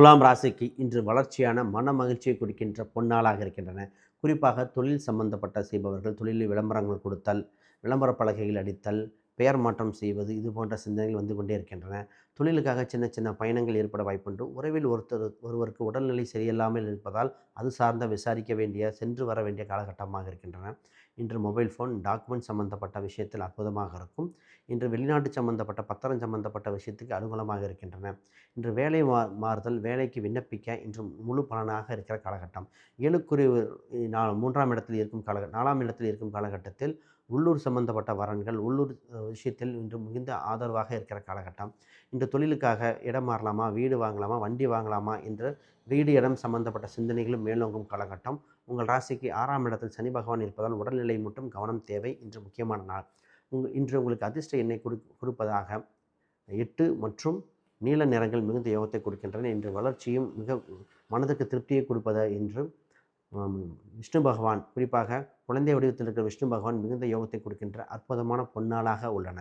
துலாம் ராசிக்கு இன்று வளர்ச்சியான மன மகிழ்ச்சியை கொடுக்கின்ற பொன்னாளாக இருக்கின்றன. குறிப்பாக தொழில் சம்பந்தப்பட்ட செய்பவர்கள், தொழிலில் விளம்பரங்கள் கொடுத்தல், விளம்பர பலகைகள் அடித்தல், பெயர் மாற்றம் செய்வது, இது போன்ற சிந்தனைகள் வந்து கொண்டே இருக்கின்றன. தொழிலுக்காக சின்ன சின்ன பயணங்கள் ஏற்பட வாய்ப்புண்டு. உறவில் ஒருவருக்கு உடல்நிலை சரியில்லாமல் இருப்பதால் அது சார்ந்த விசாரிக்க வேண்டிய, சென்று வர வேண்டிய காலகட்டமாக இருக்கின்றன. இன்று மொபைல் ஃபோன், டாக்குமெண்ட் சம்பந்தப்பட்ட விஷயத்தில் அற்புதமாக இருக்கும். இன்று வெளிநாட்டு சம்பந்தப்பட்ட, பத்திரம் சம்பந்தப்பட்ட விஷயத்துக்கு அனுகூலமாக இருக்கின்றன. இன்று வேலை மாறுதல், வேலைக்கு விண்ணப்பிக்க இன்று முழு பலனாக இருக்கிற காலகட்டம். ஏழுக்குரிய 3ஆம் இடத்தில் இருக்கும் 4ஆம் இடத்தில் இருக்கும் காலகட்டத்தில் உள்ளூர் சம்பந்தப்பட்ட வரன்கள், உள்ளூர் விஷயத்தில் இன்று மிகுந்த ஆதரவாக இருக்கிற காலகட்டம். இன்று தொழிலுக்காக இடம் மாறலாமா, வீடு வாங்கலாமா, வண்டி வாங்கலாமா என்று வீடு, இடம் சம்பந்தப்பட்ட சிந்தனைகளும் மேலோங்கும் காலகட்டம். உங்கள் ராசிக்கு 6ஆம் இடத்தில் சனி பகவான் இருப்பதால் உடல்நிலை மட்டும் கவனம் தேவை. இன்று முக்கியமான நாள். இன்று உங்களுக்கு அதிர்ஷ்ட எண்ணை கொடுப்பதாக 8 மற்றும் நீல நிறங்கள் மிகுந்த யோகத்தை கொடுக்கின்றன. இன்று வளர்ச்சியும் மிக மனதுக்கு திருப்தியை கொடுப்பது என்று விஷ்ணு பகவான், குறிப்பாக குழந்தை வடிவத்தில் இருக்கிற விஷ்ணு பகவான் மிகுந்த யோகத்தை கொடுக்கின்ற அற்புதமான பொன்னாளாக உள்ளன.